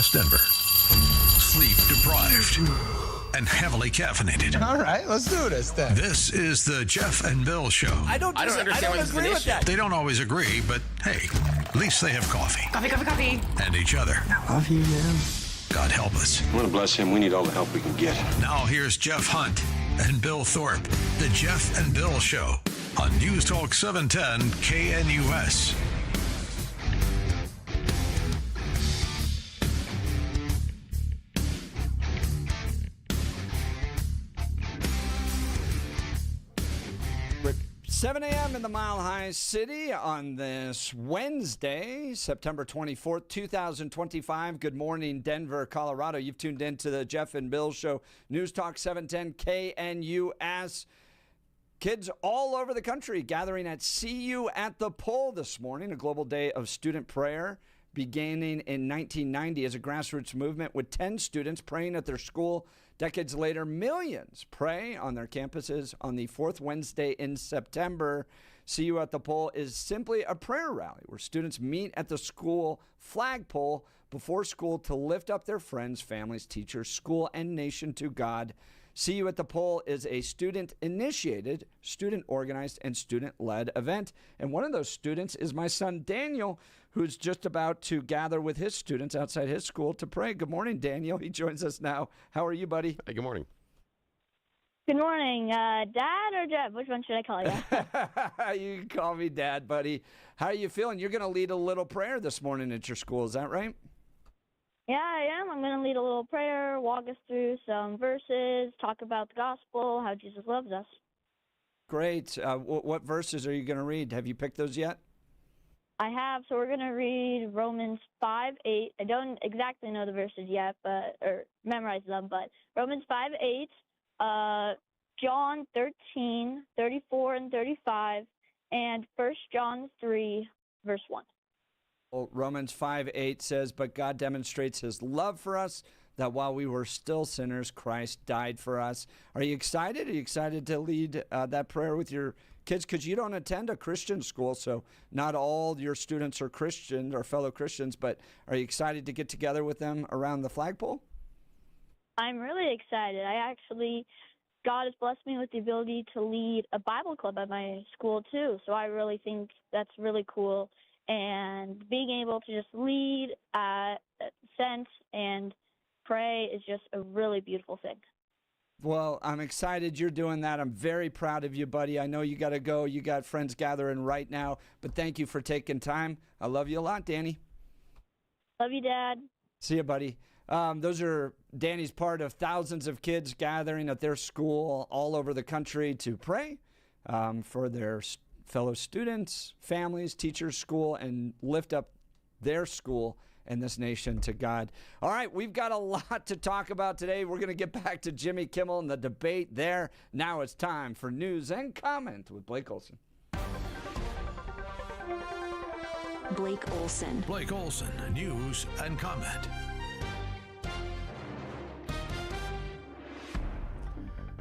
West Denver. Sleep deprived and heavily caffeinated. All right, let's do this then. This is the Jeff and Bill Show. I don't agree with that. They don't always agree, but hey, at least they have coffee. Coffee. And each other. I love you, man. God help us. I want to bless him. We need all the help we can get. Now here's Jeff Hunt and Bill Thorpe. The Jeff and Bill Show on News Talk 710 KNUS. Rick, 7 a.m. in the Mile High City on this Wednesday, September 24th, 2025. Good morning, Denver, Colorado. You've tuned in to the Jeff and Bill Show, News Talk 710 KNUS. Kids all over the country gathering at See You at the Pole this morning, a global day of student prayer beginning in 1990 as a grassroots movement with 10 students praying at their school. Decades later, millions pray on their campuses on the fourth Wednesday in September. See You at the Pole is simply a prayer rally where students meet at the school flagpole before school to lift up their friends, families, teachers, school, and nation to God. See You at the Pole is a student-initiated, student-organized, and student-led event. And one of those students is my son, Daniel, who's just about to gather with his students outside his school to pray. Good morning, Daniel. He joins us now. How are you, buddy? Hey, good morning. Good morning, Dad or Jeff? Which one should I call you? You can call me Dad, buddy. How are you feeling? You're going to lead a little prayer this morning at your school. Is that right? Yeah, I am. I'm going to lead a little prayer, walk us through some verses, talk about the gospel, how Jesus loves us. Great. What verses are you going to read? Have you picked those yet? I have, so we're going to read Romans 5:8. I don't exactly know the verses yet, or memorize them, but Romans 5:8, John 13:34 and 35, and 1 John 3, verse 1. Well, Romans 5:8 says, but God demonstrates his love for us, that while we were still sinners, Christ died for us. Are you excited? Are you excited to lead that prayer with your kids? Because you don't attend a Christian school, so not all your students are Christians or fellow Christians, but are you excited to get together with them around the flagpole? I'm really excited. God has blessed me with the ability to lead a Bible club at my school, too, so I really think that's really cool. And being able to just lead, sense, and pray is just a really beautiful thing. Well, I'm excited you're doing that. I'm very proud of you, buddy. I know you got to go. You got friends gathering right now, but thank you for taking time. I love you a lot, Danny. Love you, Dad. See you, buddy. Those are Danny's part of thousands of kids gathering at their school all over the country to pray for their fellow students, families, teachers, school, and lift up their school and this nation to God. All right, we've got a lot to talk about today. We're going to get back to Jimmy Kimmel and the debate there. Now it's time for news and comment with Blake Olson. Blake Olson. Blake Olson, news and comment.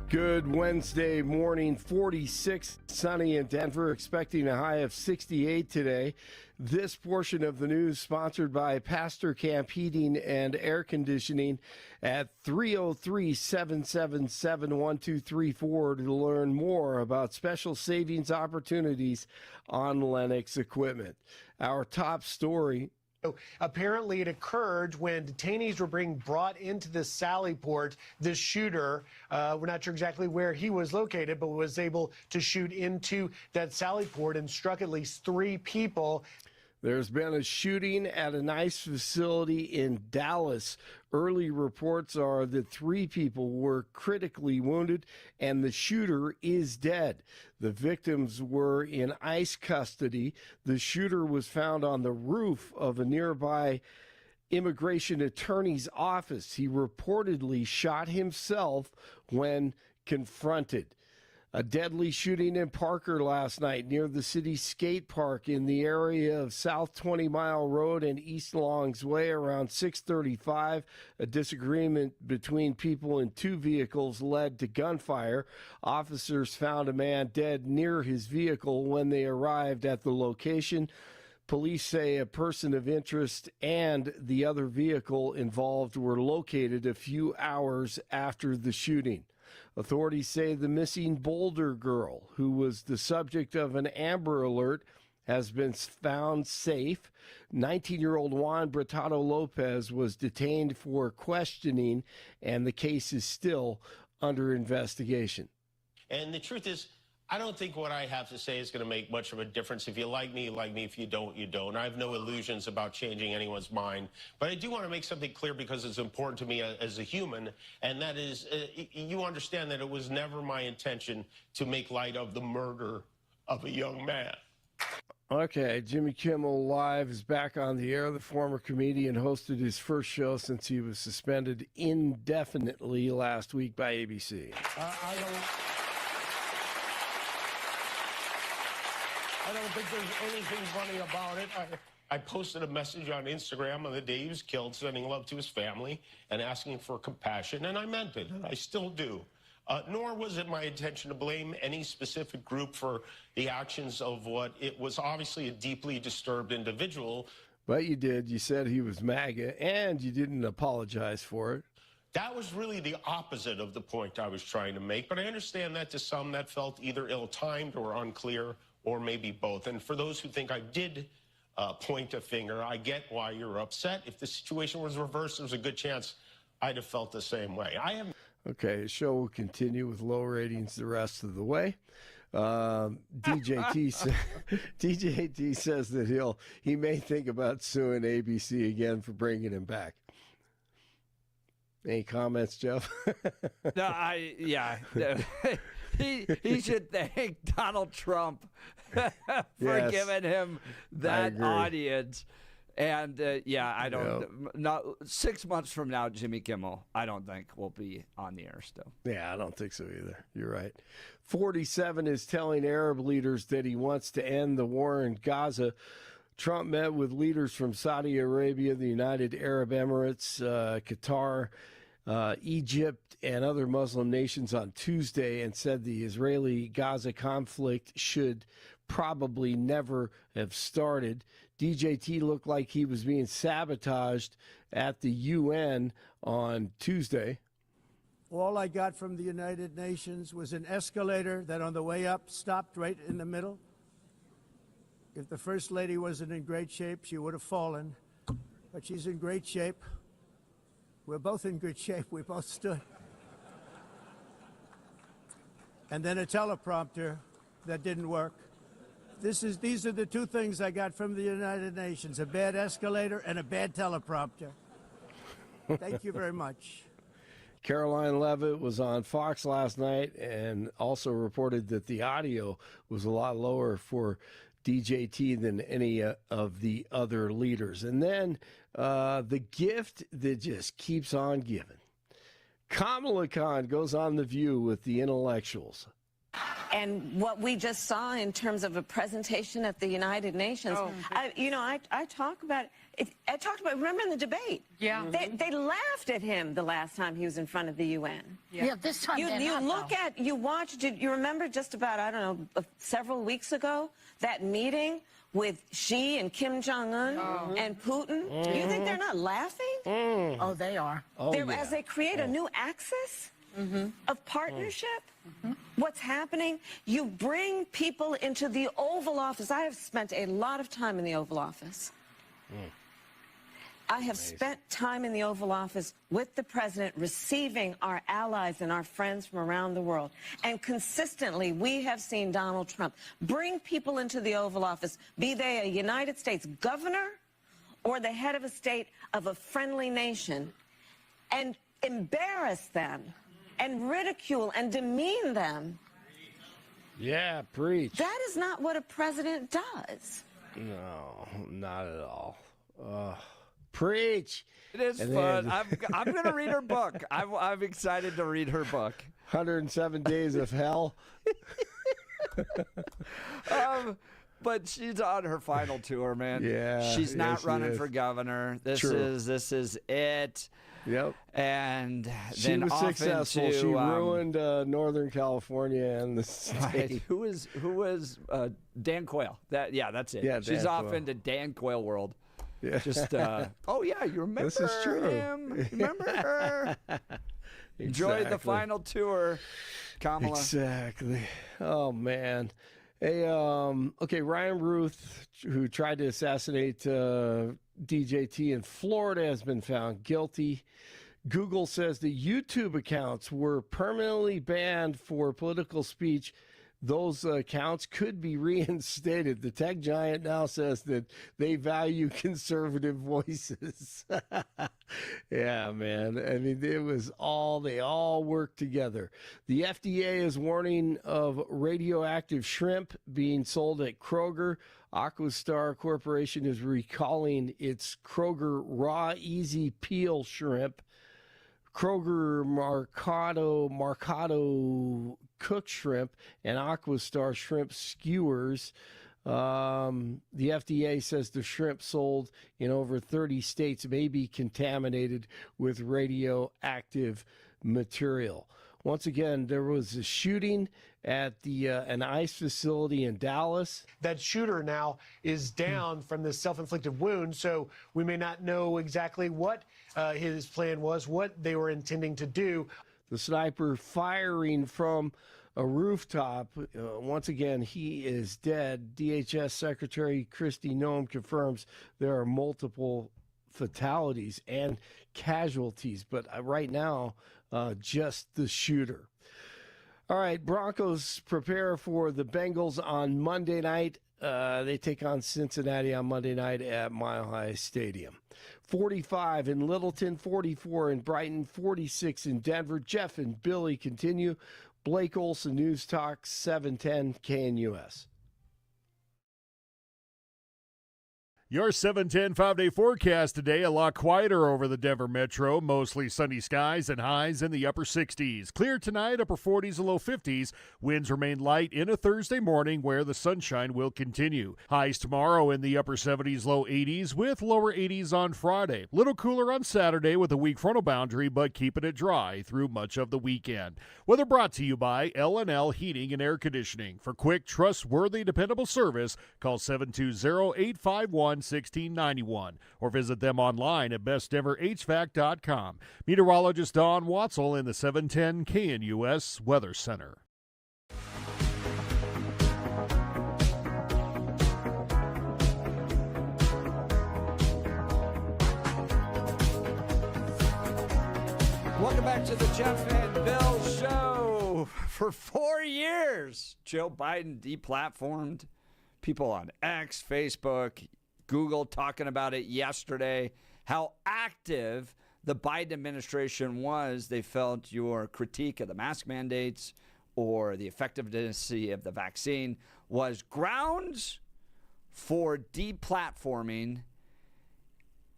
Good Wednesday morning, 46 sunny in Denver, expecting a high of 68 today. This portion of the news sponsored by Pastor Camp Heating and Air Conditioning at 303-777-1234 to learn more about special savings opportunities on Lennox equipment. Our top story. Apparently, it occurred when detainees were being brought into this Sally Port. This shooter, we're not sure exactly where he was located, but was able to shoot into that Sally Port and struck at least 3 people. There's been a shooting at an ICE facility in Dallas. Early reports are that 3 people were critically wounded and the shooter is dead. The victims were in ICE custody. The shooter was found on the roof of a nearby immigration attorney's office. He reportedly shot himself when confronted. A deadly shooting in Parker last night near the city skate park in the area of South 20 Mile Road and East Longs Way around 6:35. A disagreement between people in 2 vehicles led to gunfire. Officers found a man dead near his vehicle when they arrived at the location. Police say a person of interest and the other vehicle involved were located a few hours after the shooting. Authorities say the missing Boulder girl, who was the subject of an Amber Alert, has been found safe. 19-year-old Juan Bretado Lopez was detained for questioning, and the case is still under investigation. And the truth is, I don't think what I have to say is going to make much of a difference. If you like me, you like me. If you don't, you don't. I have no illusions about changing anyone's mind. But I do want to make something clear because it's important to me as a human, and that is you understand that it was never my intention to make light of the murder of a young man. Okay, Jimmy Kimmel Live is back on the air. The former comedian hosted his first show since he was suspended indefinitely last week by ABC. I don't think there's anything funny about it. I posted a message on Instagram on the day he was killed, sending love to his family and asking for compassion, and I meant it, and I still do. Nor was it my intention to blame any specific group for the actions of what it was obviously a deeply disturbed individual. But you did. You said he was MAGA, and you didn't apologize for it. That was really the opposite of the point I was trying to make, but I understand that to some that felt either ill-timed or unclear, or maybe both. And for those who think I did point a finger, I get why you're upset. If the situation was reversed, there's a good chance I'd have felt the same way. Okay, the show will continue with low ratings the rest of the way. DJT says that he may think about suing ABC again for bringing him back. Any comments, Jeff? No, he should thank Donald Trump for giving him that audience. And I don't. Not 6 months from now, Jimmy Kimmel, I don't think will be on the air still. Yeah, I don't think so either. You're right. 47 is telling Arab leaders that he wants to end the war in Gaza. Trump met with leaders from Saudi Arabia, the United Arab Emirates, Qatar, Egypt, and other Muslim nations on Tuesday and said the Israeli-Gaza conflict should probably never have started. DJT looked like he was being sabotaged at the UN on Tuesday. All I got from the United Nations was an escalator that on the way up stopped right in the middle. If the First Lady wasn't in great shape, she would have fallen. But she's in great shape. We're both in good shape. We both stood. And then a teleprompter that didn't work. These are the two things I got from the United Nations, a bad escalator and a bad teleprompter. Thank you very much. Caroline Leavitt was on Fox last night and also reported that the audio was a lot lower for DJT than any of the other leaders. And then the gift that just keeps on giving. Kamala Khan goes on The View with the intellectuals. And what we just saw in terms of a presentation at the United Nations, I talk about it. I talked about, remember in the debate? Yeah. They laughed at him the last time he was in front of the UN. Yeah, this time you remember just about, I don't know, several weeks ago, that meeting with Xi and Kim Jong-un and Putin? You think they're not laughing? Oh, they are. As they create a new axis of partnership. What's happening? You bring people into the Oval Office. I have spent a lot of time in the Oval Office. I have spent time in the Oval Office with the president, receiving our allies and our friends from around the world. And consistently, we have seen Donald Trump bring people into the Oval Office, be they a United States governor or the head of a state of a friendly nation, and embarrass them and ridicule and demean them. Yeah, preach. That is not what a president does. No, not at all. Preach. It is fun. I'm going to read her book. I'm excited to read her book. 107 Days of Hell. But she's on her final tour, man. Yeah, she's not she running is. for governor. This True. is it. Yep. And She then was off successful. into, She ruined Northern California and the state. Right. Who was Dan Quayle? That's it. Yeah, she's Dan off Quayle. into Dan Quayle world. Yeah. Just oh yeah, you remember This is true. him? You remember her? Enjoyed the Exactly. final tour, Kamala. Exactly. Oh man. Hey, okay, Ryan Ruth, who tried to assassinate DJT in Florida, has been found guilty. Google says the YouTube accounts were permanently banned for political speech. Those accounts could be reinstated. The tech giant now says that they value conservative voices. Yeah, man. I mean, they all work together. The FDA is warning of radioactive shrimp being sold at Kroger. Aquastar Corporation is recalling its Kroger Raw Easy Peel shrimp. Kroger Marcato cooked shrimp and Aquastar shrimp skewers. The FDA says the shrimp sold in over 30 states may be contaminated with radioactive material. Once again, there was a shooting at an ice facility in Dallas. That shooter now is down from this self-inflicted wound, so we may not know exactly what his plan was, what they were intending to do. The sniper firing from a rooftop. Once again, he is dead. DHS Secretary Kristi Noem confirms there are multiple fatalities and casualties, but right now, just the shooter. All right, Broncos prepare for the Bengals on Monday night. They take on Cincinnati on Monday night at Mile High Stadium. 45 in Littleton, 44 in Brighton, 46 in Denver. Jeff and Billy continue. Blake Olson, News Talk 710 KNUS. Your 710 5-day forecast today, a lot quieter over the Denver metro. Mostly sunny skies and highs in the upper 60s. Clear tonight, upper 40s and low 50s. Winds remain light in a Thursday morning where the sunshine will continue. Highs tomorrow in the upper 70s, low 80s with lower 80s on Friday. Little cooler on Saturday with a weak frontal boundary, but keeping it dry through much of the weekend. Weather brought to you by L&L Heating and Air Conditioning. For quick, trustworthy, dependable service, call 720-851-1691 or visit them online at bestdenverhvac.com. Meteorologist Dawn Watzel in the 710 KNUS Weather Center. Welcome back to the Jeff and Bill Show. For 4 years, Joe Biden deplatformed people on X, Facebook, Google talking about it yesterday, how active the Biden administration was. They felt your critique of the mask mandates or the effectiveness of the vaccine was grounds for deplatforming,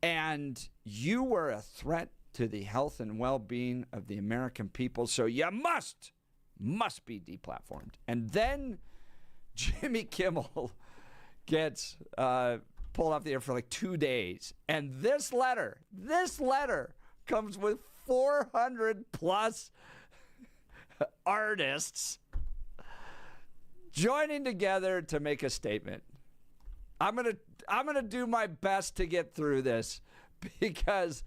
and you were a threat to the health and well-being of the American people, so you must be deplatformed. And then Jimmy Kimmel gets pulled off the air for like 2 days. And this letter comes with 400 plus artists joining together to make a statement. I'm gonna do my best to get through this, because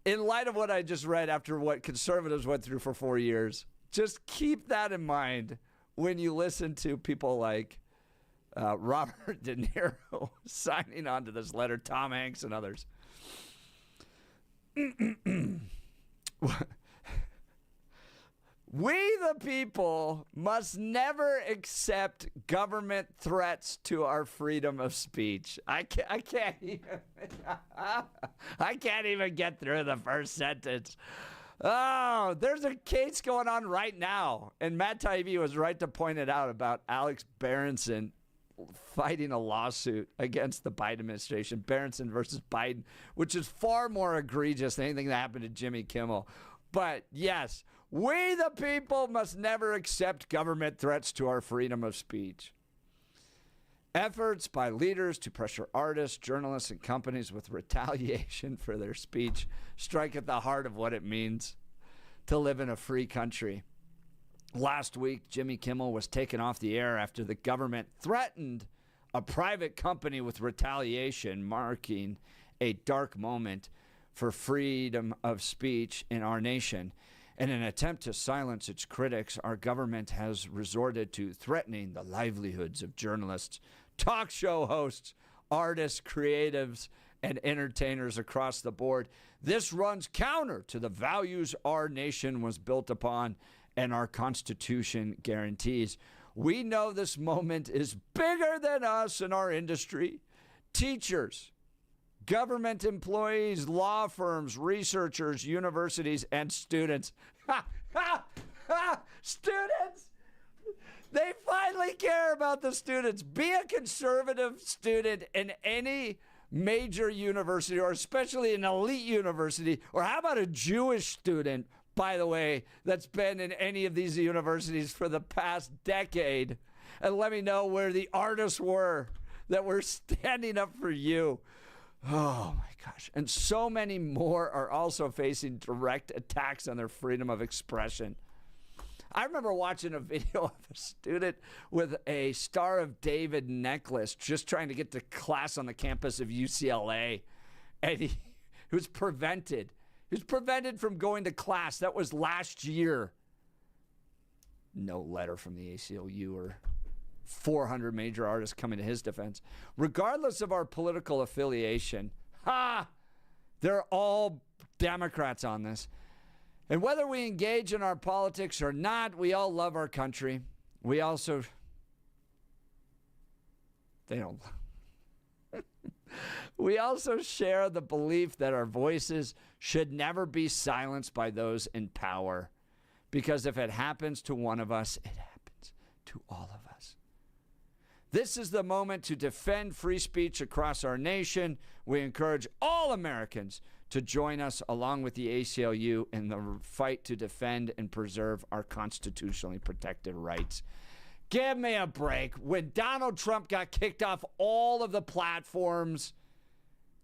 in light of what I just read after what conservatives went through for 4 years, just keep that in mind when you listen to people like Robert De Niro signing on to this letter, Tom Hanks and others. We, the people, must never accept government threats to our freedom of speech. I can't even get through the first sentence. Oh, there's a case going on right now, and Matt Taibbi was right to point it out about Alex Berenson fighting a lawsuit against the Biden administration, Berenson versus Biden, which is far more egregious than anything that happened to Jimmy Kimmel. But yes, we the people must never accept government threats to our freedom of speech. Efforts by leaders to pressure artists, journalists, and companies with retaliation for their speech strike at the heart of what it means to live in a free country. Last week, Jimmy Kimmel was taken off the air after the government threatened a private company with retaliation, marking a dark moment for freedom of speech in our nation. In an attempt to silence its critics, our government has resorted to threatening the livelihoods of journalists, talk show hosts, artists, creatives, and entertainers across the board. This runs counter to the values our nation was built upon and our Constitution guarantees. We know this moment is bigger than us and our industry. Teachers, government employees, law firms, researchers, universities, and students. Students! They finally care about the students. Be a conservative student in any major university, or especially an elite university, or how about a Jewish student, by the way, that's been in any of these universities for the past decade, and let me know where the artists were that were standing up for you. Oh my gosh. And so many more are also facing direct attacks on their freedom of expression. I remember watching a video of a student with a Star of David necklace just trying to get to class on the campus of UCLA. And he was prevented. He was prevented from going to class. That was last year. No letter from the ACLU or 400 major artists coming to his defense. Regardless of our political affiliation, they're all Democrats on this. And whether we engage in our politics or not, we all love our country. We also, we also share the belief that our voices should never be silenced by those in power. Because if it happens to one of us, it happens to all of us. This is the moment to defend free speech across our nation. We encourage all Americans to join us along with the ACLU in the fight to defend and preserve our constitutionally protected rights. Give me a break. When Donald Trump got kicked off all of the platforms,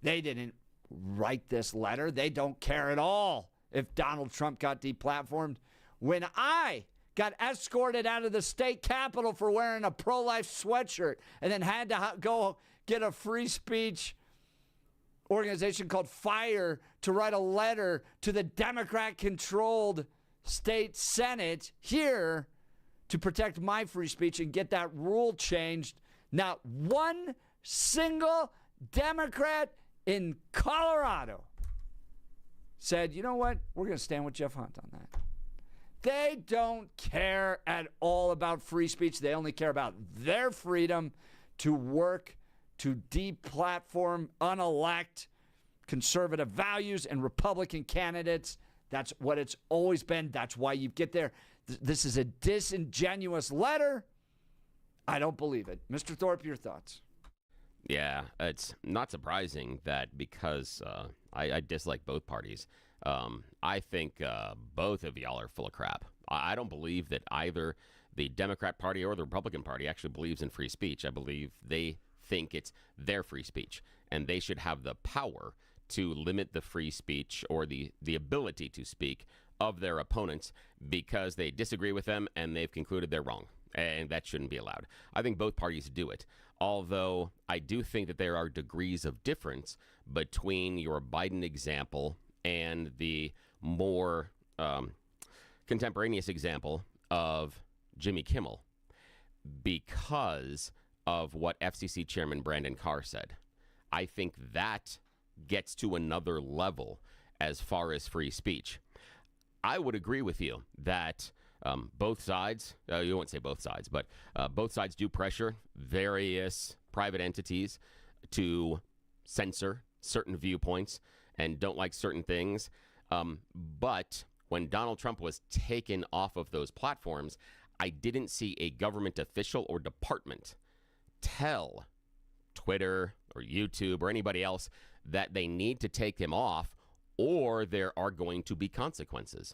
they didn't write this letter. They don't care at all if Donald Trump got deplatformed. When I got escorted out of the state capitol for wearing a pro-life sweatshirt and then had to go get a free speech organization called FIRE to write a letter to the Democrat-controlled state Senate here to protect my free speech and get that rule changed. Not one single Democrat in Colorado said, you know what, we're going to stand with Jeff Hunt on that. They don't care at all about free speech. They only care about their freedom to work to deplatform, unelect conservative values and Republican candidates. That's what it's always been. That's why you get there. This is a disingenuous letter. I don't believe it. Mr. Thorpe, your thoughts? Yeah, it's not surprising that because I dislike both parties. I think both of y'all are full of crap. I don't believe that either the Democrat Party or the Republican Party actually believes in free speech. I believe they think it's their free speech, and they should have the power to limit the free speech or the ability to speak of their opponents because they disagree with them and they've concluded they're wrong, and that shouldn't be allowed. I think both parties do it, although I do think that there are degrees of difference between your Biden example and the more contemporaneous example of Jimmy Kimmel because of what FCC Chairman Brandon Carr said. I think that gets to another level as far as free speech. I would agree with you that both sides, you won't say both sides, but both sides do pressure various private entities to censor certain viewpoints and don't like certain things. But when Donald Trump was taken off of those platforms, I didn't see a government official or department tell Twitter or YouTube or anybody else that they need to take him off or there are going to be consequences.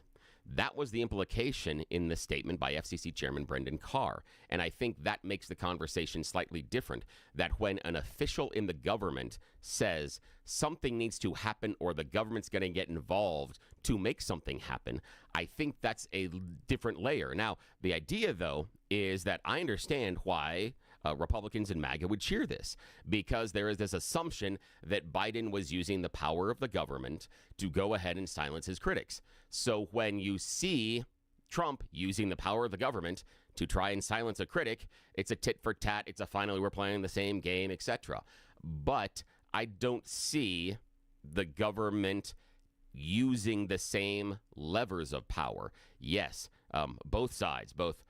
That was the implication in the statement by FCC Chairman Brendan Carr. And I think that makes the conversation slightly different, that when an official in the government says something needs to happen or the government's going to get involved to make something happen, I think that's a different layer. Now, the idea, though, is that I understand why Republicans and MAGA would cheer this, because there is this assumption that Biden was using the power of the government to go ahead and silence his critics. So when you see Trump using the power of the government to try and silence a critic, it's a tit for tat, it's a finally we're playing the same game, etc. But I don't see the government using the same levers of power. Yes, both sides, both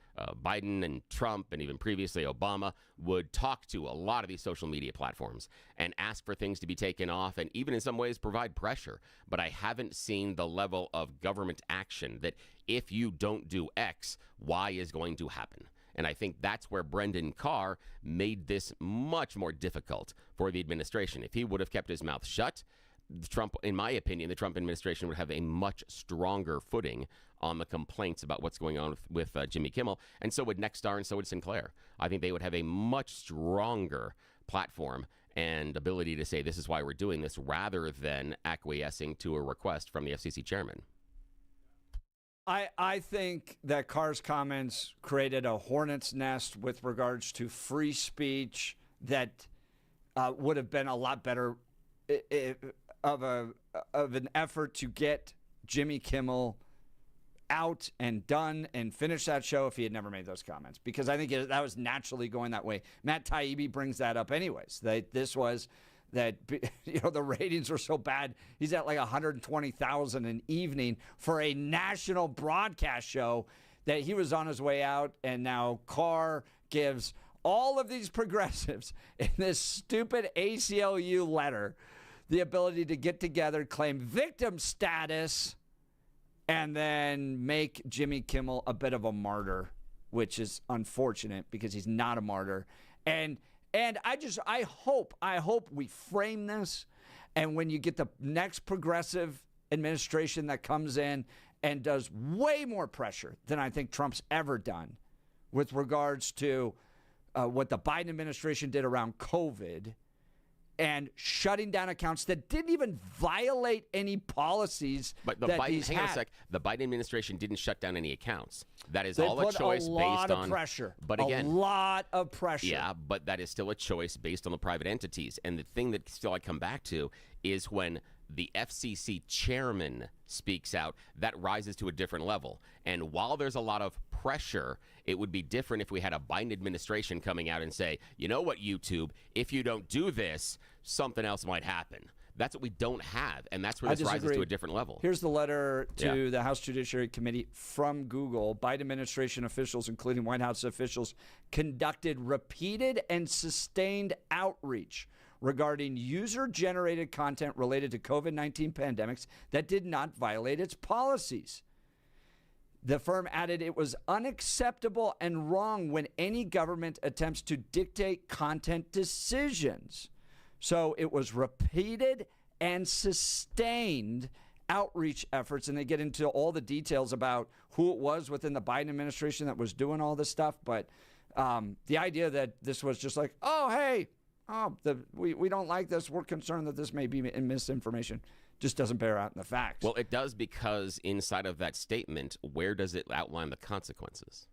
Biden and Trump and even previously Obama would talk to a lot of these social media platforms and ask for things to be taken off and even in some ways provide pressure. But I haven't seen the level of government action that if you don't do X, Y is going to happen. And I think that's where Brendan Carr made this much more difficult for the administration. If he would have kept his mouth shut, Trump, in my opinion, the Trump administration would have a much stronger footing on the complaints about what's going on with Jimmy Kimmel, and so would Nexstar and so would Sinclair. I think they would have a much stronger platform and ability to say this is why we're doing this rather than acquiescing to a request from the FCC chairman. I think that Carr's comments created a hornet's nest with regards to free speech that would have been a lot better of an effort to get Jimmy Kimmel out and done and finish that show if he had never made those comments, because I think that was naturally going that way. Matt Taibbi brings that up anyways. The ratings were so bad. He's at like 120,000 an evening for a national broadcast show that he was on his way out, and now Carr gives all of these progressives in this stupid ACLU letter the ability to get together, claim victim status, and then make Jimmy Kimmel a bit of a martyr, which is unfortunate because he's not a martyr. And I hope we frame this, and when you get the next progressive administration that comes in and does way more pressure than I think Trump's ever done with regards to what the Biden administration did around COVID and shutting down accounts that didn't even violate any policies. But the Biden administration didn't shut down any accounts. That is they all a choice based on pressure. But again, a lot of pressure. Yeah, but that is still a choice based on the private entities. And the thing that still I come back to is when the FCC chairman speaks out, that rises to a different level. And while there's a lot of pressure, it would be different if we had a Biden administration coming out and say, you know what, YouTube, if you don't do this, something else might happen. That's what we don't have, and that's where this rises to a different level. Here's the letter to the House Judiciary Committee from Google. Biden administration officials, including White House officials, conducted repeated and sustained outreach regarding user-generated content related to COVID-19 pandemics that did not violate its policies. The firm added it was unacceptable and wrong when any government attempts to dictate content decisions. So it was repeated and sustained outreach efforts, and they get into all the details about who it was within the Biden administration that was doing all this stuff. But the idea that this was just like, we don't like this, we're concerned that this may be misinformation, just doesn't bear out in the facts. Well, it does, because inside of that statement, where does it outline the consequences?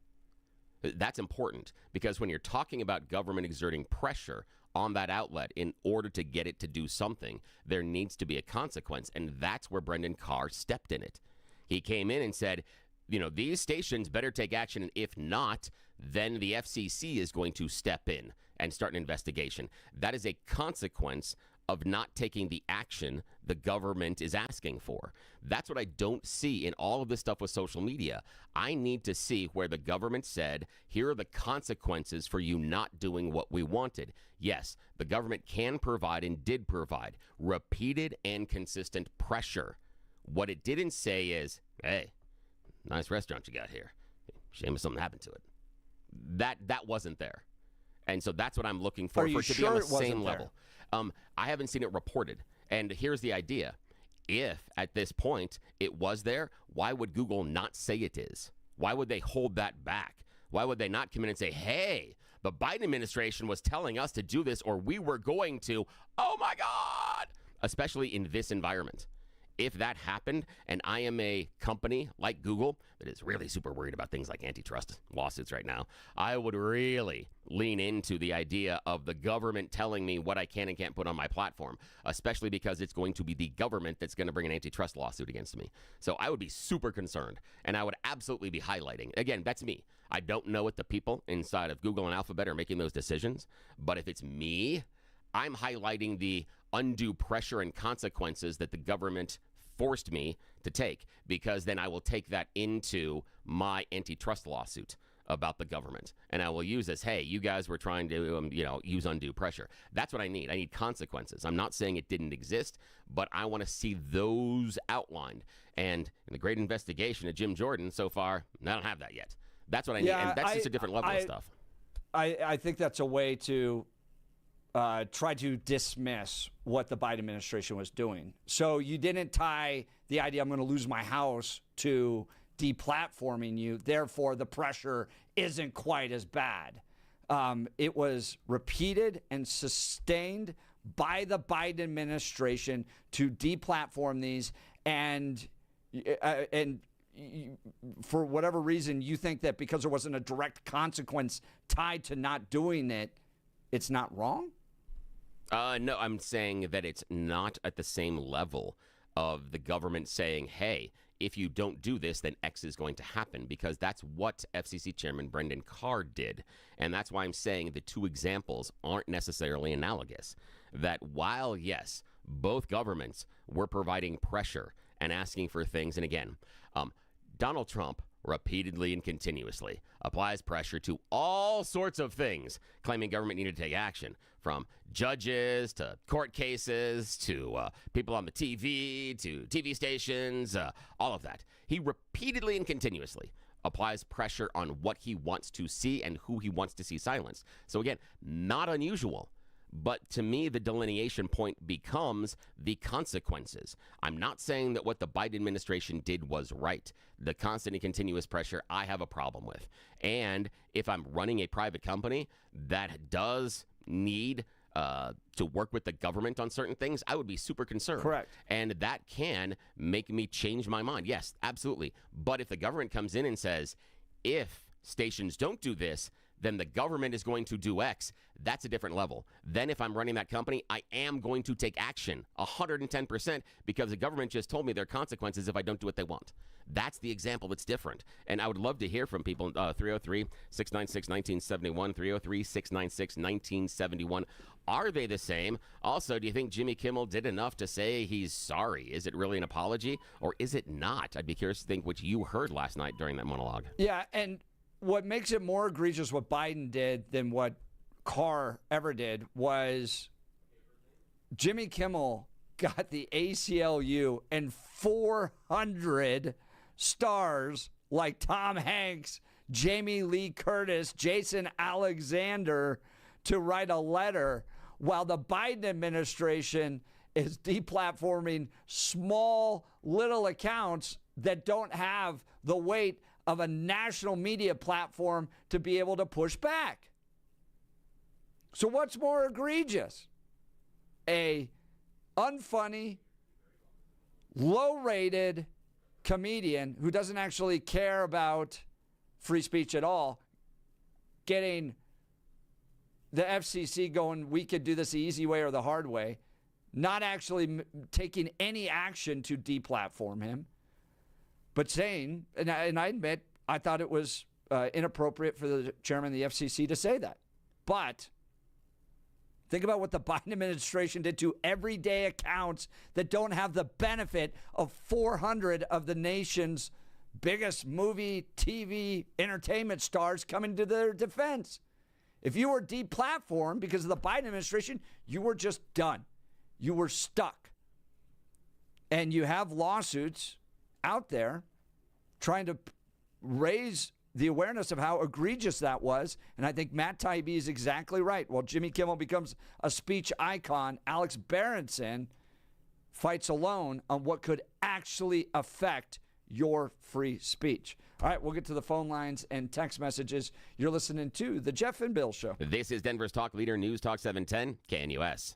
That's important, because when you're talking about government exerting pressure on that outlet in order to get it to do something, there needs to be a consequence, and that's where Brendan Carr stepped in it. He came in and said, these stations better take action, and if not, then the FCC is going to step in and start an investigation. That is a consequence of not taking the action the government is asking for. That's what I don't see in all of this stuff with social media. I need to see where the government said, here are the consequences for you not doing what we wanted. Yes, the government can provide and did provide repeated and consistent pressure. What it didn't say is, hey, nice restaurant you got here. Shame if something happened to it. That wasn't there. And so that's what I'm looking for, Are you it to sure be on it the wasn't same there? level. I haven't seen it reported. And here's the idea. If at this point it was there, why would Google not say it is? Why would they hold that back? Why would they not come in and say, hey, the Biden administration was telling us to do this, or we were going to? Oh, my God! Especially in this environment. If that happened, and I am a company like Google that is really super worried about things like antitrust lawsuits right now, I would really lean into the idea of the government telling me what I can and can't put on my platform, especially because it's going to be the government that's going to bring an antitrust lawsuit against me. So I would be super concerned, and I would absolutely be highlighting. Again, that's me. I don't know what the people inside of Google and Alphabet are making those decisions, but if it's me, I'm highlighting the undue pressure and consequences that the government forced me to take, because then I will take that into my antitrust lawsuit about the government, and I will use this, hey, you guys were trying to use undue pressure. That's what I need. I need consequences. I'm not saying it didn't exist, but I want to see those outlined. And in the great investigation of Jim Jordan so far, I don't have that yet. That's what I need, and that's just a different level of stuff. I think that's a way to try to dismiss what the Biden administration was doing. So you didn't tie the idea I'm going to lose my house to deplatforming you, therefore the pressure isn't quite as bad. It was repeated and sustained by the Biden administration to deplatform these, and for whatever reason, you think that because there wasn't a direct consequence tied to not doing it, it's not wrong? No, I'm saying that it's not at the same level of the government saying, hey, if you don't do this, then X is going to happen, because that's what FCC Chairman Brendan Carr did. And that's why I'm saying the two examples aren't necessarily analogous. That while, yes, both governments were providing pressure and asking for things, and again, Donald Trump repeatedly and continuously applies pressure to all sorts of things, claiming government needed to take action, from judges to court cases to people on the TV to TV stations, all of that. He repeatedly and continuously applies pressure on what he wants to see and who he wants to see silenced. So again, not unusual. But to me, the delineation point becomes the consequences. I'm not saying that what the Biden administration did was right. The constant and continuous pressure I have a problem with. And if I'm running a private company that does need to work with the government on certain things, I would be super concerned. Correct. And that can make me change my mind. Yes, absolutely. But if the government comes in and says, if stations don't do this, then the government is going to do X, that's a different level. Then if I'm running that company, I am going to take action 110%, because the government just told me there are consequences if I don't do what they want. That's the example that's different. And I would love to hear from people. 303-696-1971, 303-696-1971. Are they the same? Also, do you think Jimmy Kimmel did enough to say he's sorry? Is it really an apology, or is it not? I'd be curious to think what you heard last night during that monologue. Yeah, and what makes it more egregious what Biden did than what Carr ever did was Jimmy Kimmel got the ACLU and 400 stars like Tom Hanks, Jamie Lee Curtis, Jason Alexander to write a letter, while the Biden administration is deplatforming small little accounts that don't have the weight of a national media platform to be able to push back. So what's more egregious? A unfunny, low-rated comedian who doesn't actually care about free speech at all getting the FCC going, we could do this the easy way or the hard way, not actually taking any action to deplatform him, but saying, and I admit, I thought it was inappropriate for the chairman of the FCC to say that. But think about what the Biden administration did to everyday accounts that don't have the benefit of 400 of the nation's biggest movie, TV, entertainment stars coming to their defense. If you were deplatformed because of the Biden administration, you were just done. You were stuck. And you have lawsuits out there trying to raise the awareness of how egregious that was. And I think Matt Taibbi is exactly right. While Jimmy Kimmel becomes a speech icon, Alex Berenson fights alone on what could actually affect your free speech. All right, we'll get to the phone lines and text messages. You're listening to The Jeff and Bill Show. This is Denver's talk leader, News Talk 710, KNUS.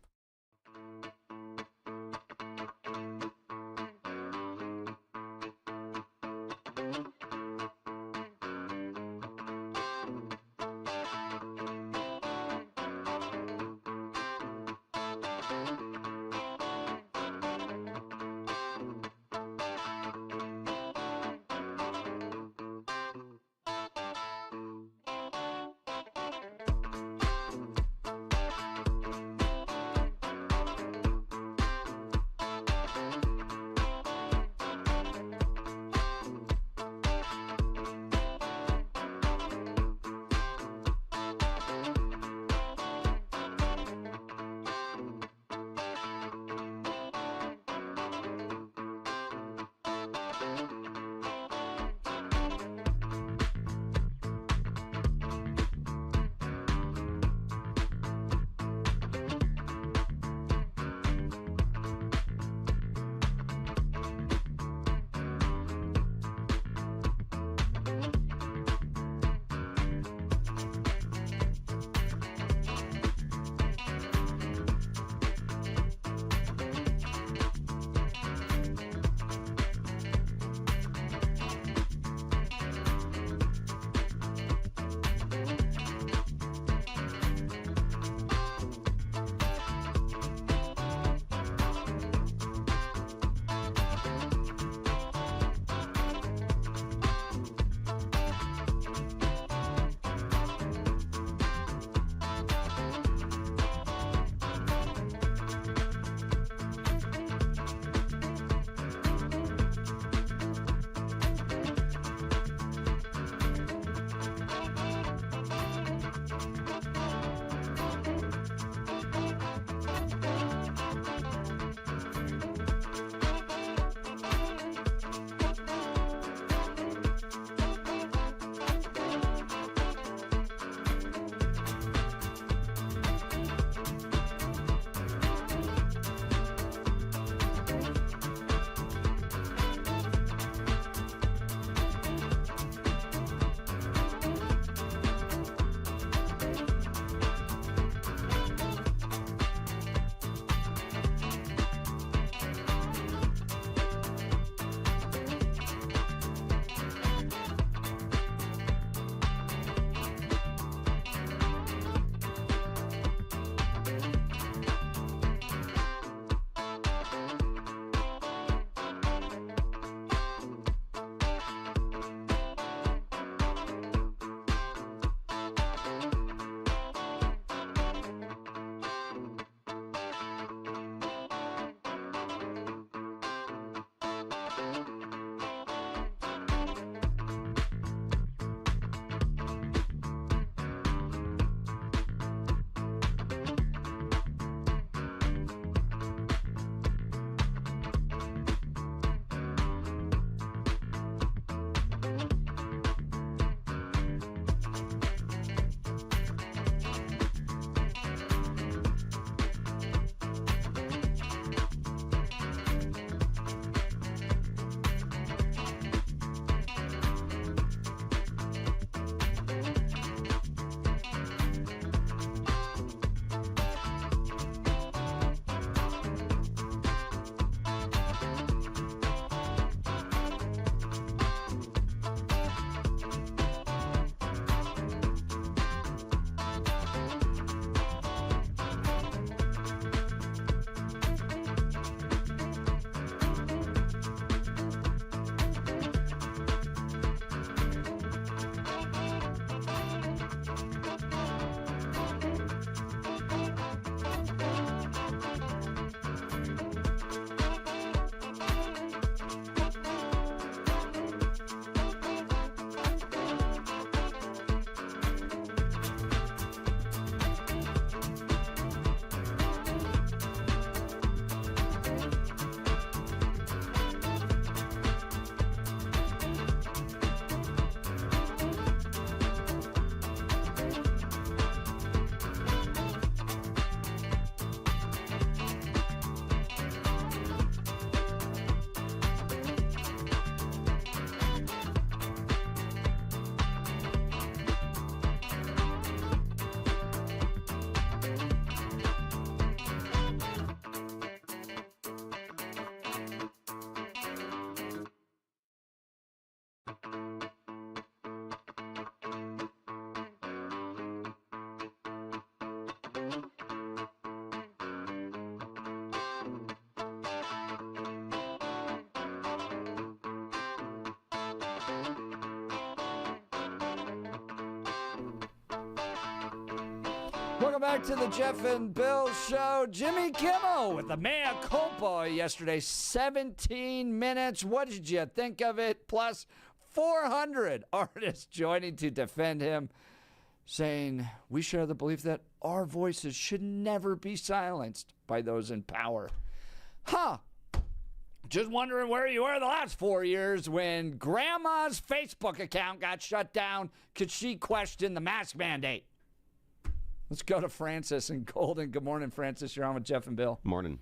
Welcome back to the Jeff and Bill Show. Jimmy Kimmel with the mea culpa yesterday, 17 minutes. What did you think of it? Plus 400 artists joining to defend him, saying we share the belief that our voices should never be silenced by those in power. Just wondering where you were the last 4 years when Grandma's Facebook account got shut down because she questioned the mask mandate. Let's go to Francis in Golden. Good morning, Francis. You're on with Jeff and Bill. Morning.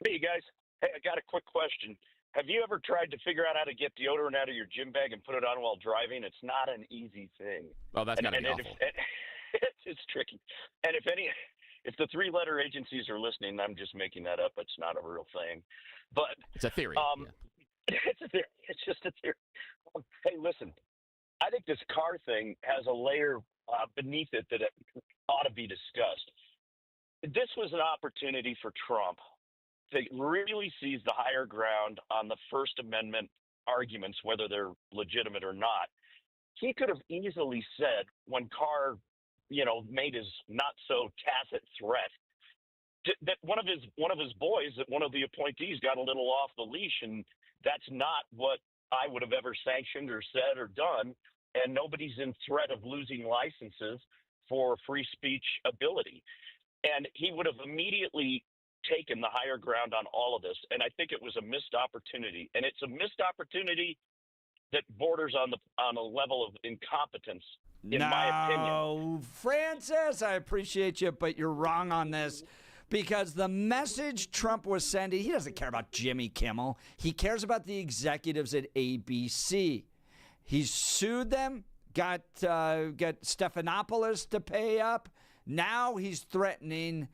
Hey, you guys. Hey, I got a quick question. Have you ever tried to figure out how to get deodorant out of your gym bag and put it on while driving? It's not an easy thing. Oh, that's got to be awful. It's tricky. And if the three-letter agencies are listening, I'm just making that up. It's not a real thing. But it's a theory. It's a theory. It's just a theory. Hey, listen. I think this car thing has a layer beneath it that it ought to be discussed. This was an opportunity for Trump to really seize the higher ground on the First Amendment arguments, whether they're legitimate or not. He could have easily said when Carr, made his not so tacit threat that one of his boys, that one of the appointees got a little off the leash, and that's not what I would have ever sanctioned or said or done. And nobody's in threat of losing licenses for free speech ability. And he would have immediately taken the higher ground on all of this. And I think it was a missed opportunity. And it's a missed opportunity that borders on a level of incompetence, in my opinion. No, Francis, I appreciate you, but you're wrong on this. Because the message Trump was sending, he doesn't care about Jimmy Kimmel. He cares about the executives at ABC. He's sued them, got Stephanopoulos to pay up. Now he's threatening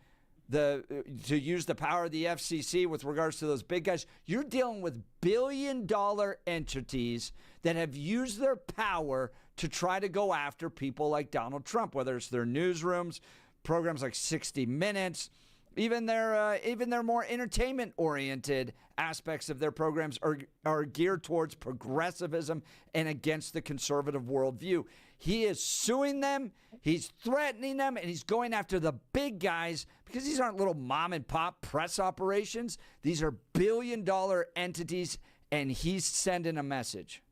to use the power of the FCC with regards to those big guys. You're dealing with billion-dollar entities that have used their power to try to go after people like Donald Trump, whether it's their newsrooms, programs like 60 Minutes, even their more entertainment-oriented aspects of their programs are geared towards progressivism and against the conservative worldview. He is suing them, he's threatening them, and he's going after the big guys because these aren't little mom-and-pop press operations. These are billion-dollar entities, and he's sending a message.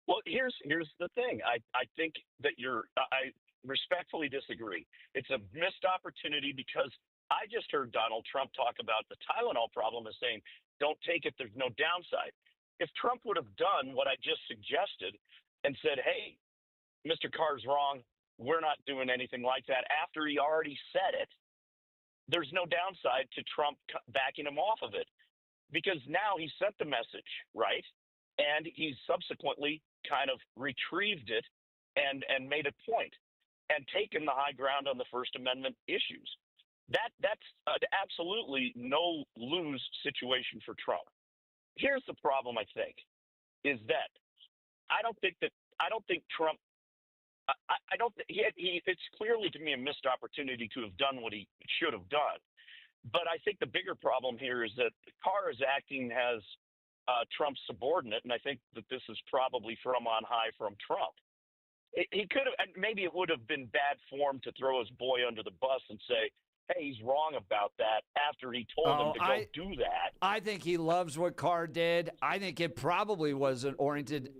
Well, here's the thing. I think that I respectfully disagree. It's a missed opportunity because I just heard Donald Trump talk about the Tylenol problem as saying, don't take it, there's no downside. If Trump would have done what I just suggested and said, hey, Mr. Carr's wrong, we're not doing anything like that, after he already said it, there's no downside to Trump backing him off of it. Because now he sent the message, right? And he's subsequently kind of retrieved it and made a point and taken the high ground on the First Amendment issues. That's absolutely no lose situation for Trump. Here's the problem, I think, is that I don't think Trump. It's clearly to me a missed opportunity to have done what he should have done. But I think the bigger problem here is that Carr is acting as Trump's subordinate, and I think that this is probably from on high from Trump. He could have, and maybe it would have been bad form to throw his boy under the bus and say, hey, he's wrong about that after he told him to go do that. I think he loves what Carr did. I think it probably was oriented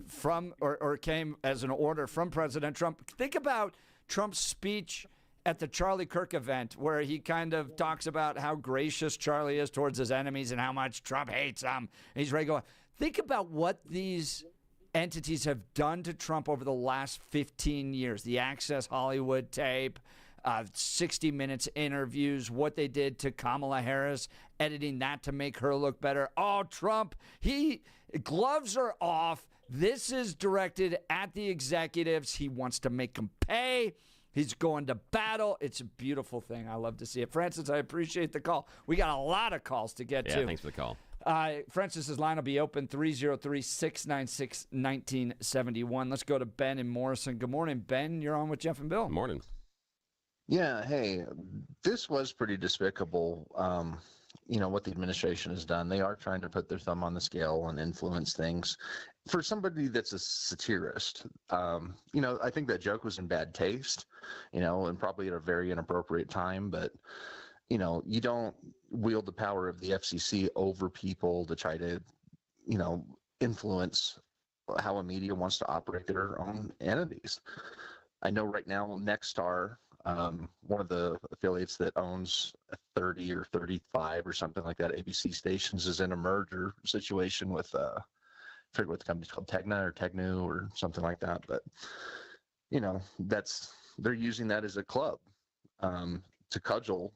from or came as an order from President Trump. Think about Trump's speech at the Charlie Kirk event where he kind of talks about how gracious Charlie is towards his enemies and how much Trump hates them. And he's ready to go. Think about what these entities have done to Trump over the last 15 years. The Access Hollywood tape, 60 Minutes interviews, what they did to Kamala Harris, editing that to make her look better. Oh, Trump, gloves are off. This is directed at the executives. He wants to make them pay. He's going to battle. It's a beautiful thing. I love to see it. Francis, I appreciate the call. We got a lot of calls to get to. Yeah, thanks for the call. Francis's line will be open 303-696-1971. Let's go to Ben in Morrison. Good morning, Ben. You're on with Jeff and Bill. Morning. Yeah, hey, this was pretty despicable, what the administration has done. They are trying to put their thumb on the scale and influence things. For somebody that's a satirist, I think that joke was in bad taste. and probably at a very inappropriate time. But, you don't wield the power of the FCC over people to try to, influence how a media wants to operate their own entities. I know right now Nexstar, one of the affiliates that owns 30 or 35 or something like that ABC stations, is in a merger situation with I forget what the company's called, Tegnu or something like that. But they're using that as a club to cudgel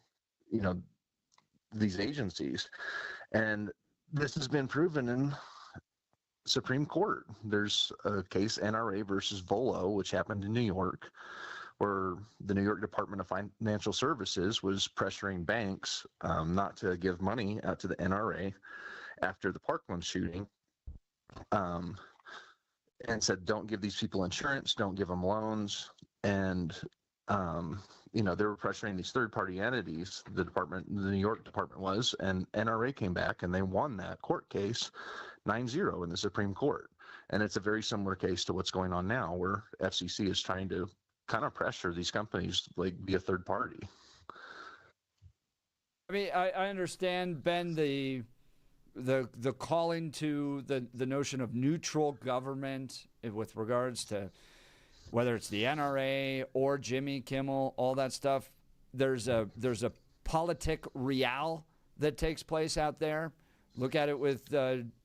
these agencies, and this has been proven in Supreme Court. There's a case, NRA versus Volo, which happened in New York, where the New York Department of Financial Services was pressuring banks not to give money out to the NRA after the Parkland shooting, and said, don't give these people insurance, don't give them loans. And they were pressuring these third-party entities, the New York Department was, and NRA came back and they won that court case 9-0 in the Supreme Court. And it's a very similar case to what's going on now, where FCC is trying to kind of pressure these companies to be a third party. I mean, I understand, Ben, the calling to the notion of neutral government with regards to whether it's the NRA or Jimmy Kimmel, all that stuff. There's a politic real that takes place out there. Look at it with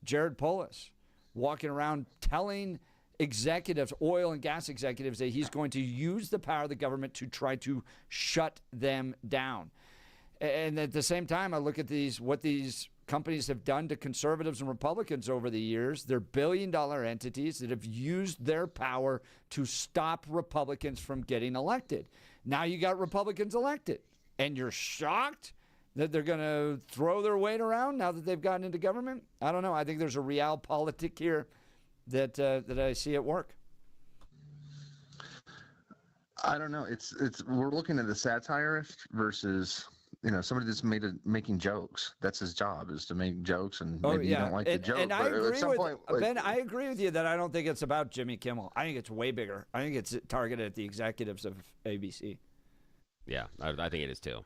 Jared Polis walking around telling executives, oil and gas executives, that he's going to use the power of the government to try to shut them down. And at the same time, I look at what these companies have done to conservatives and Republicans over the years. They're billion-dollar entities that have used their power to stop Republicans from getting elected. Now you got Republicans elected, and you're shocked that they're going to throw their weight around now that they've gotten into government? I don't know. I think there's a realpolitik here that I see at work. I don't know. It's we're looking at the satirist versus somebody that's making jokes. That's his job, is to make jokes, and maybe you don't like the joke. And I but agree at some point, Ben, I agree with you that I don't think it's about Jimmy Kimmel. I think it's way bigger. I think it's targeted at the executives of ABC. Yeah, I think it is too.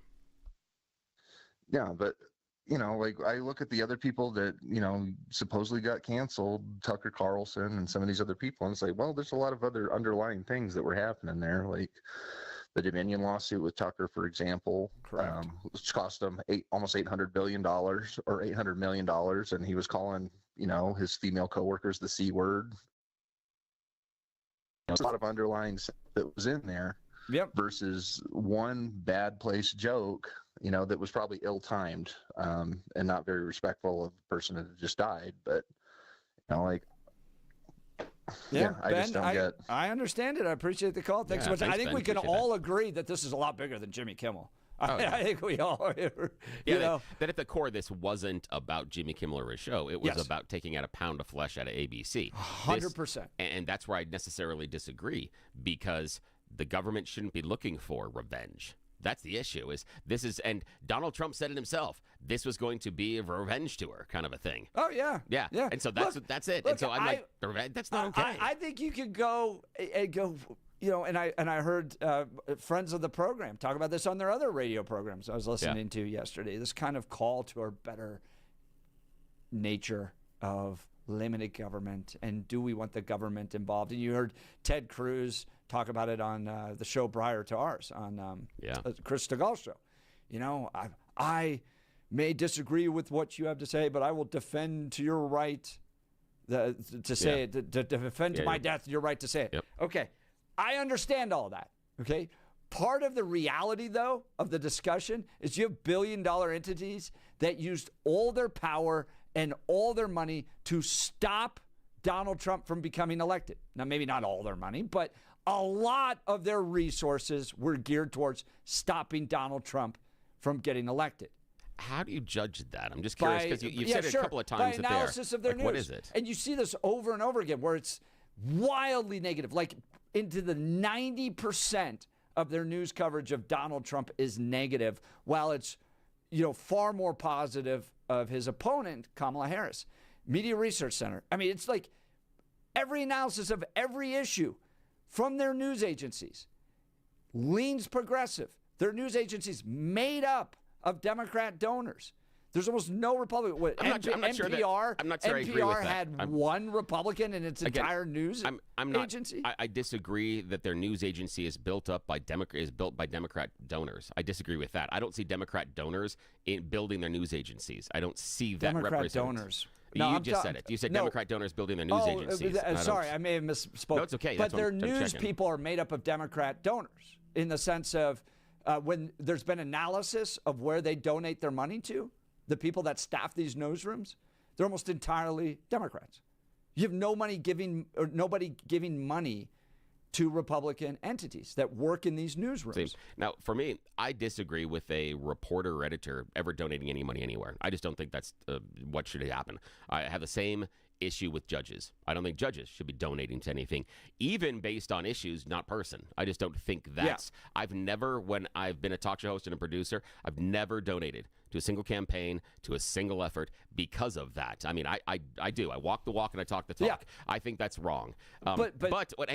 Yeah, but I look at the other people that supposedly got canceled, Tucker Carlson and some of these other people, and say, well, there's a lot of other underlying things that were happening there, like the Dominion lawsuit with Tucker, for example, which cost him almost $800 billion or $800 million, and he was calling his female coworkers the C word. There's a lot of underlying stuff that was in there. Yep. Versus one bad place joke, that was probably ill-timed and not very respectful of the person that just died. But, I Ben, just don't get. I understand it. I appreciate the call. Thanks so much. I think we can all agree that this is a lot bigger than Jimmy Kimmel. I think we all, that at the core, this wasn't about Jimmy Kimmel or his show. It was about taking out a pound of flesh out of ABC. 100%. And that's where I necessarily disagree, because the government shouldn't be looking for revenge. That's the issue. And Donald Trump said it himself. This was going to be a revenge tour kind of a thing. Oh yeah. And so that's it. And so I'm like, that's not okay. I think you could go. And I heard friends of the program talk about this on their other radio programs I was listening to yesterday. This kind of call to a better nature of limited government, and do we want the government involved? And you heard Ted Cruz talk about it on the show prior to ours on Chris Stegall's show. I may disagree with what you have to say, but I will defend to your right to say it, to defend to my death your right to say it. Yep. Okay, I understand all that. Okay, part of the reality, though, of the discussion is you have billion-dollar entities that used all their power and all their money to stop Donald Trump from becoming elected. Now, maybe not all their money, but a lot of their resources were geared towards stopping Donald Trump from getting elected. How do you judge that? I'm just curious, because you've said it a couple of times. By analysis of their news. What is it? And you see this over and over again, where it's wildly negative, like into the 90% of their news coverage of Donald Trump is negative, while it's far more positive of his opponent, Kamala Harris. Media Research Center. I mean, it's like every analysis of every issue from their news agencies leans progressive. Their news agency's made up of Democrat donors. There's almost no Republican. I'm not sure I agree with that. had one Republican in its entire news agency. I disagree that their news agency is built by Democrat donors. I disagree with that. I don't see Democrat donors in building their news agencies. I don't see that Democrat donors. No, you just said it. You said Democrat donors building their news agencies. Sorry, I may have misspoke. No, it's okay. But their news people are made up of Democrat donors in the sense of when there's been analysis of where they donate their money to, the people that staff these newsrooms, they're almost entirely Democrats. You have nobody giving money to Republican entities that work in these newsrooms. Now, for me, I disagree with a reporter or editor ever donating any money anywhere. I just don't think that's what should happen. I have the same issue with judges. I don't think judges should be donating to anything, even based on issues, not person. I just don't think that's... Yeah. I've never, when I've been a talk show host and a producer, I've never donated to a single campaign, to a single effort because of that. I mean, I do. I walk the walk and I talk the talk. Yeah. I think that's wrong. Hang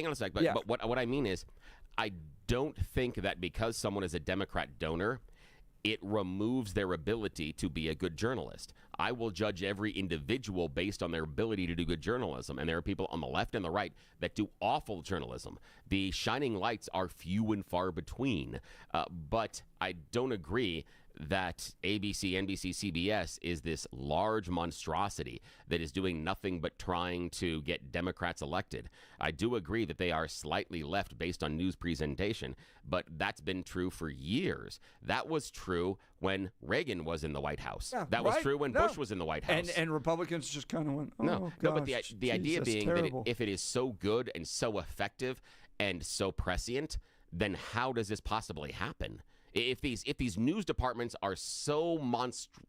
on a sec. But what I mean is, I don't think that because someone is a Democrat donor, it removes their ability to be a good journalist. I will judge every individual based on their ability to do good journalism. And there are people on the left and the right that do awful journalism. The shining lights are few and far between. But I don't agree that ABC, NBC, CBS is this large monstrosity that is doing nothing but trying to get Democrats elected. I do agree that they are slightly left based on news presentation, but that's been true for years. That was true when Reagan was in the White House. Yeah, that was true when Bush was in the White House. And Republicans just kind of went, oh, no, but the idea being terrible. That if it is so good and so effective and so prescient, then how does this possibly happen? If these news departments are so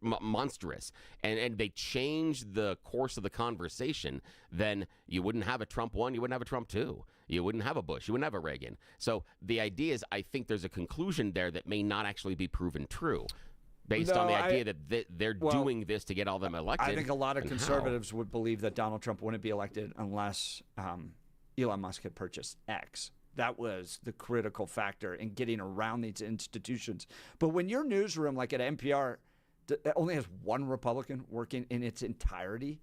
monstrous and they change the course of the conversation, then you wouldn't have a Trump 1, you wouldn't have a Trump 2. You wouldn't have a Bush. You wouldn't have a Reagan. So the idea is, I think there's a conclusion there that may not actually be proven true, based on the idea that they're doing this to get all them elected. I think a lot of conservatives would believe that Donald Trump wouldn't be elected unless Elon Musk had purchased X. That was the critical factor in getting around these institutions. But when your newsroom, like at NPR, only has one Republican working in its entirety,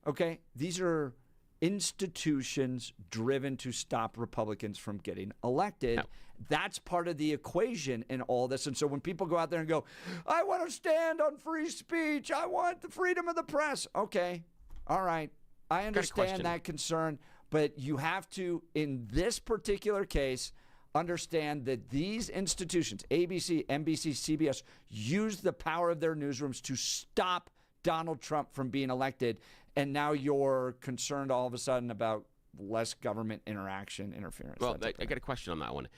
okay, these are institutions driven to stop Republicans from getting elected. No. That's part of the equation in all this. And so when people go out there and go, I want to stand on free speech, I want the freedom of the press. Okay, all right, I understand that concern. But you have to, in this particular case, understand that these institutions, ABC, NBC, CBS, use the power of their newsrooms to stop Donald Trump from being elected. And now you're concerned all of a sudden about less government interference. Well, I got a question on that one.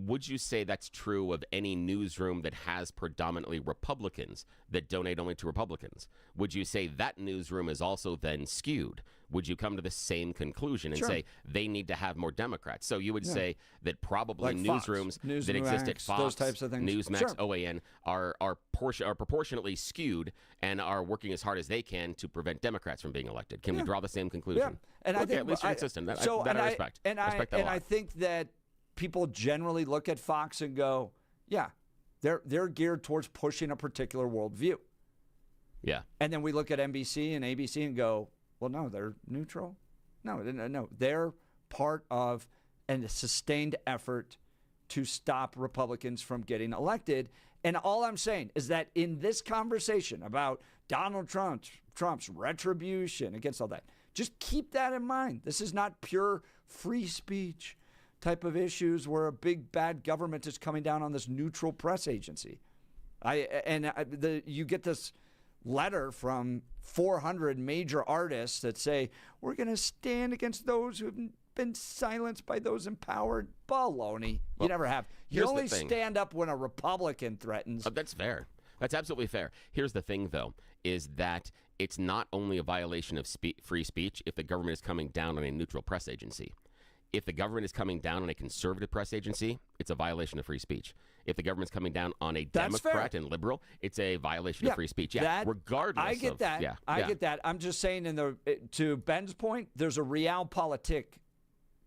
Would you say that's true of any newsroom that has predominantly Republicans that donate only to Republicans? Would you say that newsroom is also then skewed? Would you come to the same conclusion and say they need to have more Democrats? So you would say that probably like newsrooms that exist at Fox, those types of things. Newsmax, OAN are proportionately skewed and are working as hard as they can to prevent Democrats from being elected. Can we draw the same conclusion? Yeah. And I think at least you're consistent. I respect. And I respect that a lot. I think that people generally look at Fox and go, yeah, they're geared towards pushing a particular worldview. Yeah. And then we look at NBC and ABC and go, well, no, they're neutral. No, they're part of a sustained effort to stop Republicans from getting elected. And all I'm saying is that in this conversation about Donald Trump's retribution against all that, just keep that in mind. This is not pure free speech type of issues where a big bad government is coming down on this neutral press agency. You get this letter from 400 major artists that say, we're going to stand against those who have been silenced by those in power. Baloney. You never have. You only stand up when a Republican threatens. That's fair. That's absolutely fair. Here's the thing, though, is that it's not only a violation of free speech if the government is coming down on a neutral press agency. If the government is coming down on a conservative press agency, it's a violation of free speech. If the government's coming down on a Democrat and liberal, it's a violation of free speech. Yeah, regardless. I get that. I get that. I'm just saying, to Ben's point, there's a realpolitik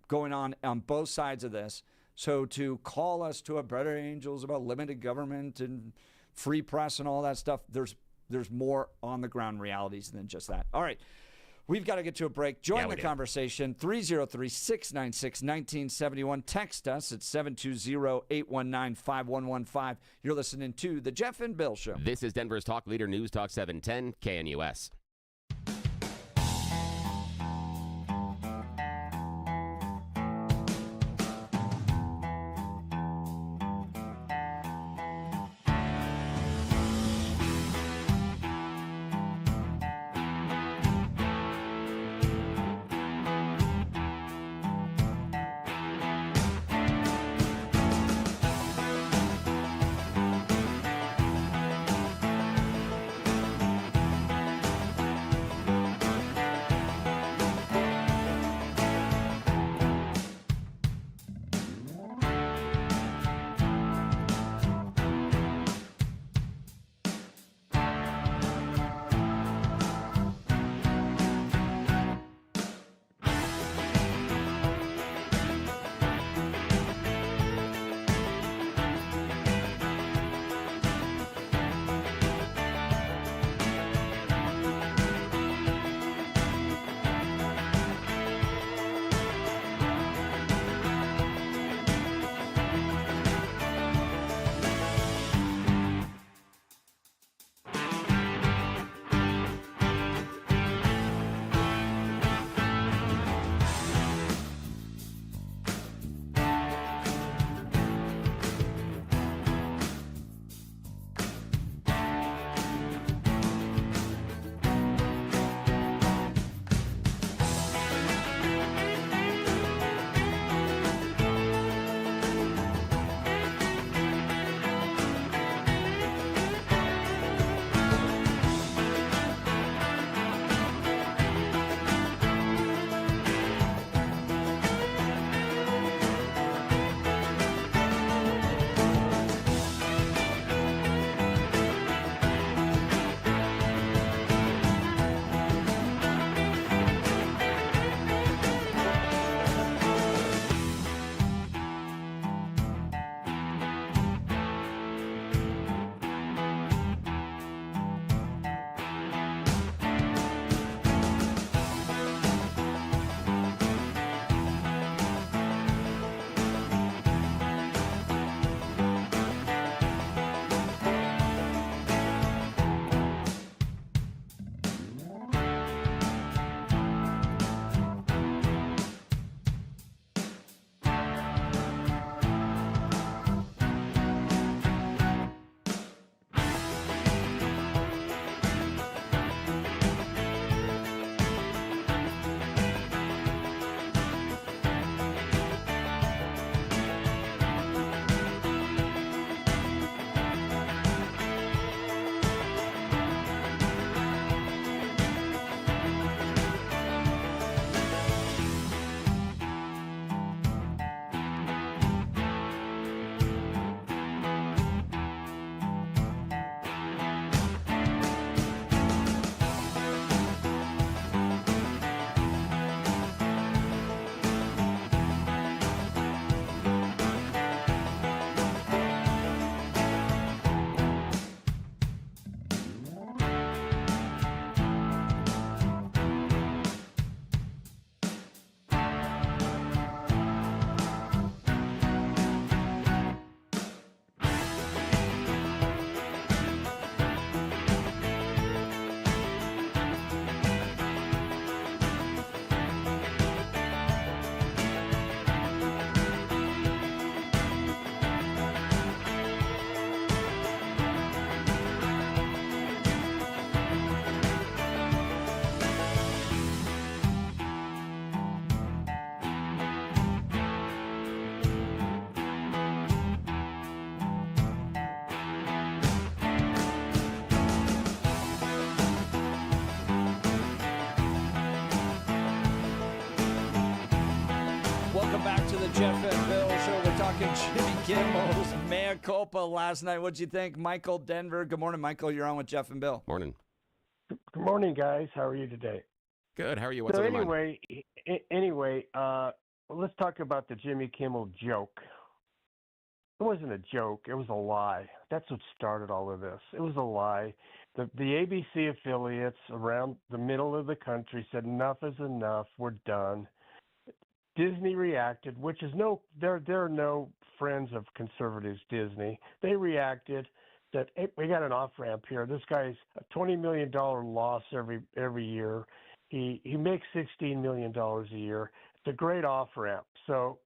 going on both sides of this. So to call us to a better angels about limited government and free press and all that stuff, there's more on the ground realities than just that. All right. We've got to get to a break. Join the conversation, 303-696-1971. Text us at 720-819-5115. You're listening to The Jeff and Bill Show. This is Denver's talk leader, News Talk 710 KNUS. Jeff and Bill Show. We're talking Jimmy Kimmel's mea culpa last night. What'd you think, Michael, Denver? Good morning, Michael. You're on with Jeff and Bill. Morning. Good morning, guys. How are you today? Good. How are you? What's so on your mind? anyway, let's talk about the Jimmy Kimmel joke. It wasn't a joke. It was a lie. That's what started all of this. It was a lie. The ABC affiliates around the middle of the country said enough is enough. We're done. Disney reacted, which is they're no friends of conservatives. Disney. They reacted that, hey, we got an off ramp here. This guy's a $20 million loss every year. He makes $16 million a year. It's a great off ramp. So,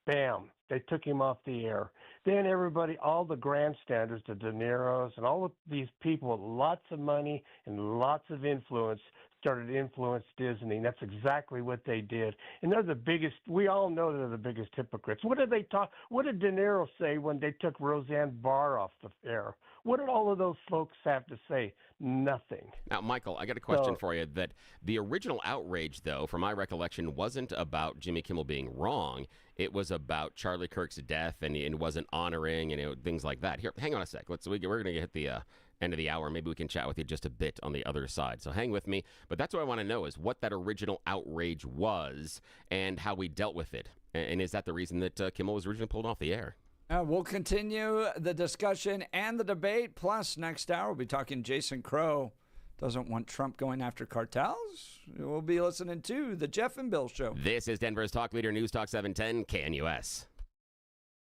bam, they took him off the air. Then everybody, all the grandstanders, the De Niro's, and all of these people with lots of money and lots of influence started to influence Disney. And that's exactly what they did. And they're the biggest, we all know they're the biggest hypocrites. What did De Niro say when they took Roseanne Barr off the air? What did all of those folks have to say? Nothing. Now, Michael, I got a question for you. That the original outrage, though, from my recollection, wasn't about Jimmy Kimmel being wrong. It was about Charlie Kirk's death, and it wasn't honoring, and things like that. Here, hang on a sec. We're going to hit the end of the hour. Maybe we can chat with you just a bit on the other side. So hang with me. But that's what I want to know is what that original outrage was and how we dealt with it. And is that the reason that Kimmel was originally pulled off the air? We'll continue the discussion and the debate. Plus, next hour, we'll be talking Jason Crow doesn't want Trump going after cartels. We'll be listening to The Jeff and Bill Show. This is Denver's talk leader, News Talk 710 KNUS.